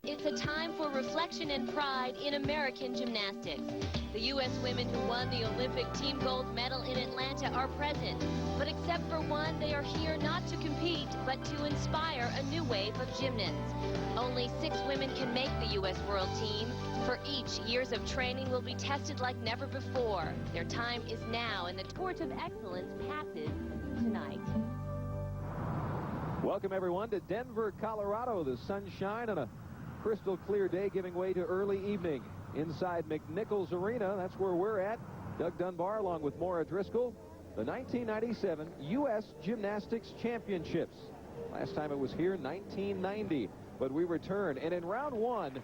it's a time for reflection and pride in American gymnastics. The U.S. women who won the Olympic team gold medal in Atlanta are present. But except for one, they are here not to compete, but to inspire a new wave of gymnasts. Only 6 women can make the U.S. World Team. For each, years of training will be tested like never before. Their time is now, and the torch of excellence passes tonight. Welcome, everyone, to Denver, Colorado. The sunshine on a crystal clear day giving way to early evening. Inside McNichols Arena, that's where we're at. Doug Dunbar along with Maura Driscoll. The 1997 U.S. Gymnastics Championships. Last time it was here, 1990. But we return, and in round 1,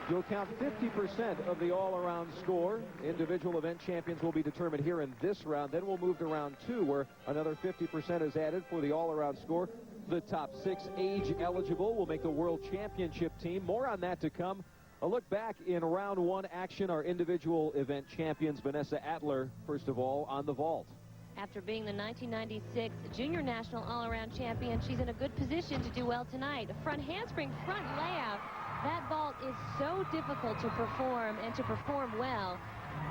you'll count 50% of the all-around score. Individual event champions will be determined here in this round. Then we'll move to round 2, where another 50% is added for the all-around score. The top 6 age eligible will make the World Championship team. More on that to come. A look back in round 1 action. Our individual event champions, Vanessa Atler, first of all, on the vault. After being the 1996 Junior National All-Around Champion, she's in a good position to do well tonight. A front handspring, front layout. That vault is so difficult to perform, and to perform well,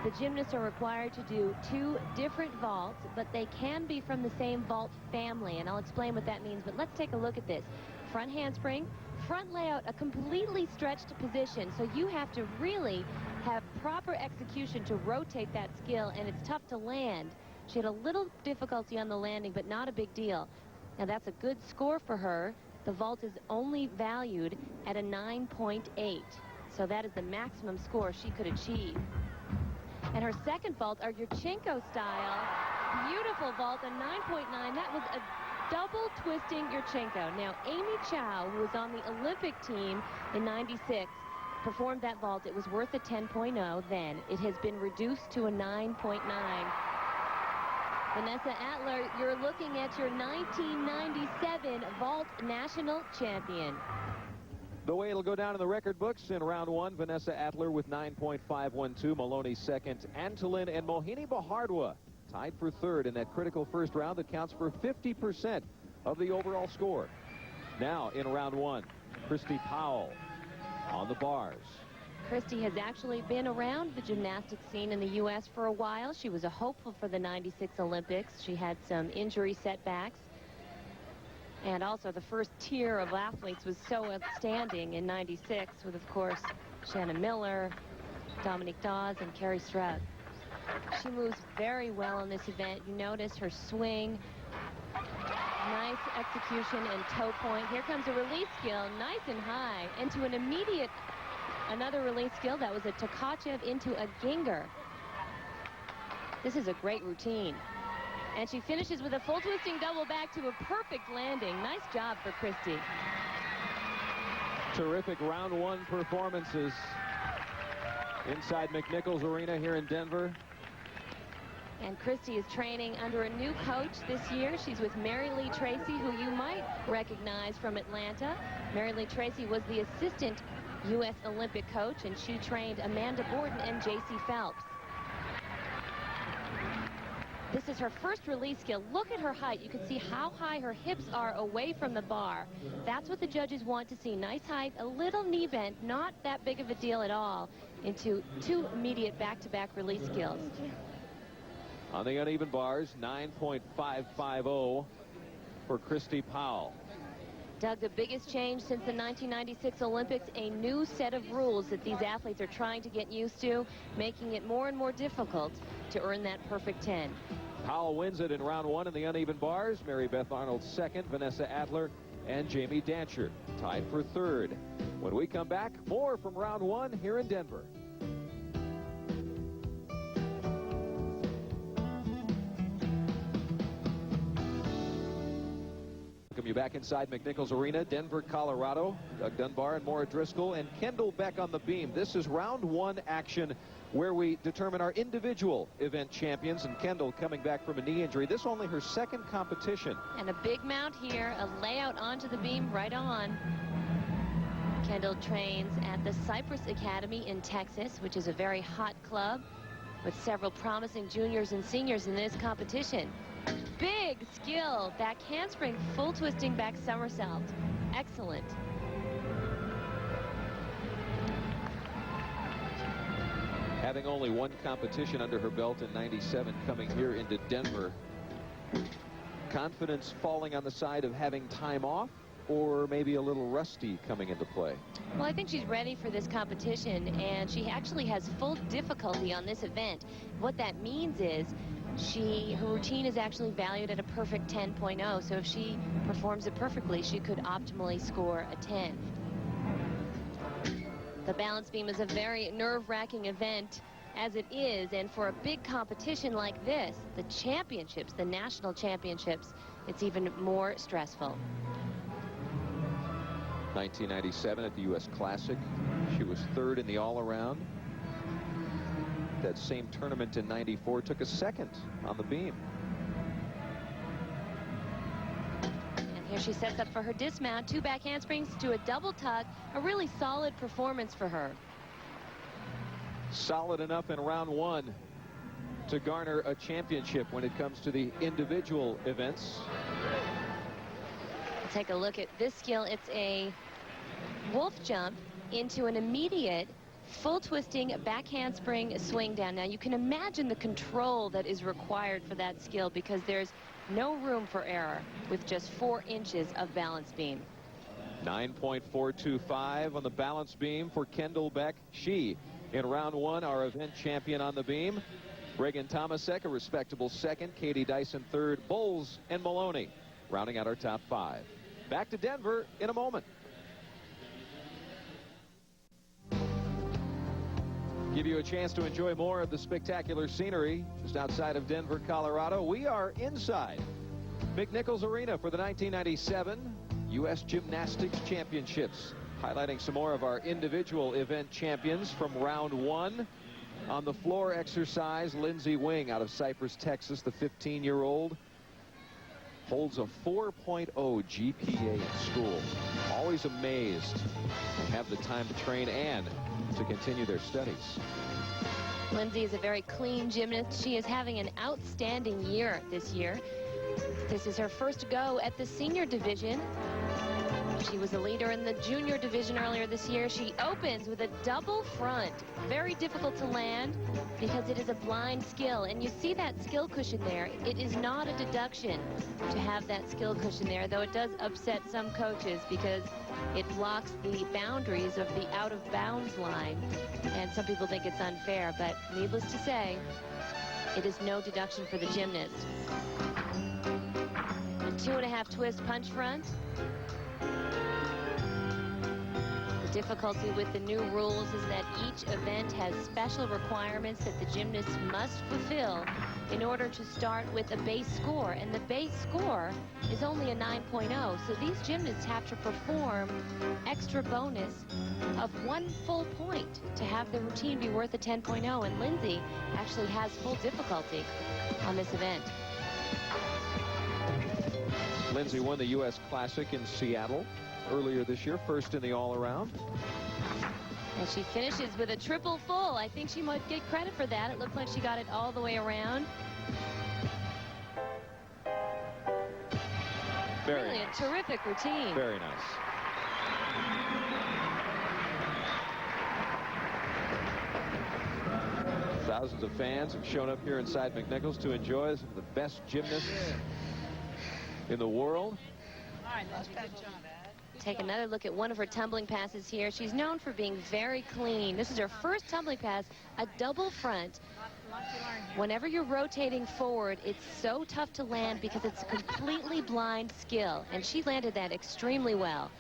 the gymnasts are required to do 2 different vaults, but they can be from the same vault family, and I'll explain what that means. But let's take a look at this. Front handspring, front layout, a completely stretched position, so you have to really have proper execution to rotate that skill, and it's tough to land. She had a little difficulty on the landing, but not a big deal. Now that's a good score for her. The vault is only valued at a 9.8, so that is the maximum score she could achieve. And her second vault, our Yurchenko style, beautiful vault, a 9.9. That was a double twisting Yurchenko. Now, Amy Chow, who was on the Olympic team in '96, performed that vault. It was worth a 10.0 then. It has been reduced to a 9.9. Vanessa Atler, you're looking at your 1997 vault national champion. The way it'll go down in the record books in round 1, Vanessa Atler with 9.512, Maloney second, Antolin and Mohini Bahardwa tied for third in that critical first round that counts for 50% of the overall score. Now in round 1, Christy Powell on the bars. Christy has actually been around the gymnastics scene in the U.S. for a while. She was a hopeful for the '96 Olympics. She had some injury setbacks. And also the first tier of athletes was so outstanding in '96 with, of course, Shannon Miller, Dominique Dawes, and Carrie Stroud. She moves very well in this event. You notice her swing. Nice execution and toe point. Here comes a release skill, nice and high. And to an immediate, another release skill. That was a Tkachev into a Ginger. This is a great routine. And she finishes with a full twisting double back to a perfect landing. Nice job for Christy. Terrific round 1 performances inside McNichols Arena here in Denver. And Christy is training under a new coach this year. She's with Mary Lee Tracy, who you might recognize from Atlanta. Mary Lee Tracy was the assistant U.S. Olympic coach, and she trained Amanda Borden and J.C. Phelps. This is her first release skill. Look at her height. You can see how high her hips are away from the bar. That's what the judges want to see. Nice height, a little knee bend, not that big of a deal at all, into 2 immediate back-to-back release skills. On the uneven bars, 9.550 for Christy Powell. Doug, the biggest change since the 1996 Olympics, a new set of rules that these athletes are trying to get used to, making it more and more difficult to earn that perfect 10. Powell wins it in round 1 in the uneven bars. Mary Beth Arnold second, Vanessa Atler and Jamie Dancher tied for third. When we come back, more from round 1 here in Denver. Welcome you back inside McNichols Arena, Denver, Colorado. Doug Dunbar and Maura Driscoll and Kendall Beck on the beam. This is round 1 action where we determine our individual event champions, and Kendall coming back from a knee injury. This only her second competition. And a big mount here, a layout onto the beam right on. Kendall trains at the Cypress Academy in Texas, which is a very hot club with several promising juniors and seniors in this competition. Big skill, back handspring, full twisting back somersault. Excellent. having only one competition under her belt in '97, coming here into Denver. Confidence falling on the side of having time off, or maybe a little rusty coming into play? Well, I think she's ready for this competition, and she actually has full difficulty on this event. What that means is her routine is actually valued at a perfect 10.0, so if she performs it perfectly, she could optimally score a 10. The balance beam is a very nerve-wracking event as it is, and for a big competition like this, the championships, the national championships, it's even more stressful. 1997 at the U.S. Classic, she was third in the all-around. That same tournament in '94, took a second on the beam. And here she sets up for her dismount, 2 back handsprings to a double tuck, a really solid performance for her. Solid enough in round 1 to garner a championship when it comes to the individual events. Take a look at this skill. It's a wolf jump into an immediate full twisting back handspring swing down. Now you can imagine the control that is required for that skill, because there's no room for error with just 4 inches of balance beam. 9.425 on the balance beam for Kendall Beck. She, in round 1, our event champion on the beam. Reagan Tomasek, a respectable second. Katie Dyson, third. Bowles and Maloney rounding out our top 5. Back to Denver in a moment. Give you a chance to enjoy more of the spectacular scenery just outside of Denver, Colorado. We are inside McNichols Arena for the 1997 U.S. Gymnastics Championships, highlighting some more of our individual event champions from round 1. On the floor exercise, Lindsey Wing out of Cypress, Texas, the 15-year-old. Holds a 4.0 GPA in school. Always amazed to have the time to train and to continue their studies. Lindsey is a very clean gymnast. She is having an outstanding year this year. This is her first go at the senior division. She was a leader in the junior division earlier this year. She opens with a double front. Very difficult to land because it is a blind skill. And you see that skill cushion there. It is not a deduction to have that skill cushion there, though it does upset some coaches because it blocks the boundaries of the out-of-bounds line. And some people think it's unfair, but needless to say, it is no deduction for the gymnast. A 2.5 twist punch front. Difficulty with the new rules is that each event has special requirements that the gymnasts must fulfill in order to start with a base score, and the base score is only a 9.0, so these gymnasts have to perform extra bonus of 1 full point to have the routine be worth a 10.0, and Lindsey actually has full difficulty on this event. Lindsey won the U.S. Classic in Seattle earlier this year, first in the all-around. And she finishes with a triple full. I think she might get credit for that. It looked like she got it all the way around. Really a terrific routine. Very nice. Thousands of fans have shown up here inside McNichols to enjoy some of the best gymnasts in the world. Take another look at one of her tumbling passes here. She's known for being very clean. This is her first tumbling pass, a double front. Whenever you're rotating forward, it's so tough to land because it's a completely blind skill, and she landed that extremely well.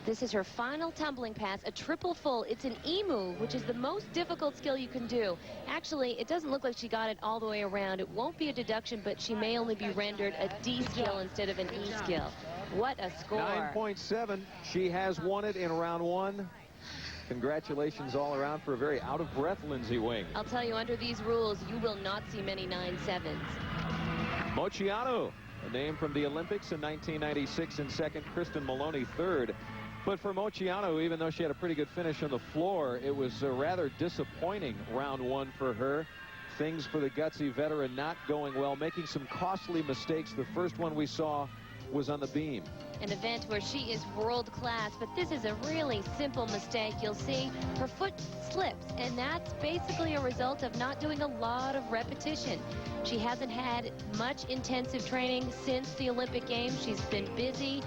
This is her final tumbling pass, a triple full. It's an E move, which is the most difficult skill you can do. Actually, it doesn't look like she got it all the way around. It won't be a deduction, but she may only be rendered a D skill instead of an E skill. What a score. 9.7. She has won it in round 1. Congratulations all around for a very out-of-breath Lindsey Wing. I'll tell you, under these rules, you will not see many 9.7s. Moceanu, a name from the Olympics in 1996 in second. Kristen Maloney third. But for Moceanu, even though she had a pretty good finish on the floor, it was a rather disappointing round 1 for her. Things for the gutsy veteran not going well, making some costly mistakes. The first one we saw was on the beam. An event where she is world class, but this is a really simple mistake. You'll see her foot slips, and that's basically a result of not doing a lot of repetition. She hasn't had much intensive training since the Olympic Games. She's been busy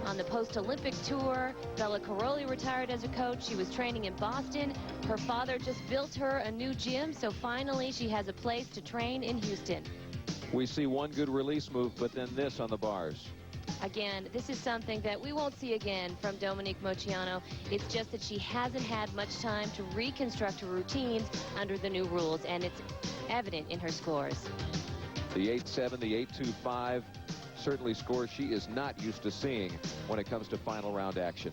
on the post-Olympic tour. Bella Caroli retired as a coach. She was training in Boston. Her father just built her a new gym, so finally she has a place to train in Houston. We see one good release move, but then this on the bars. Again, this is something that we won't see again from Dominique Moceanu. It's just that she hasn't had much time to reconstruct her routines under the new rules, and it's evident in her scores. The 8.7, the 8.25, certainly scores she is not used to seeing when it comes to final round action.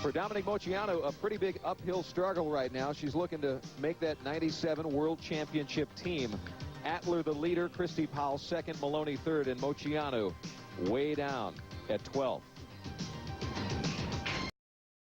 For Dominique Moceanu, a pretty big uphill struggle right now. She's looking to make that 97 World Championship team. Atler the leader, Christy Powell second, Maloney third, and Moceanu way down at 12th.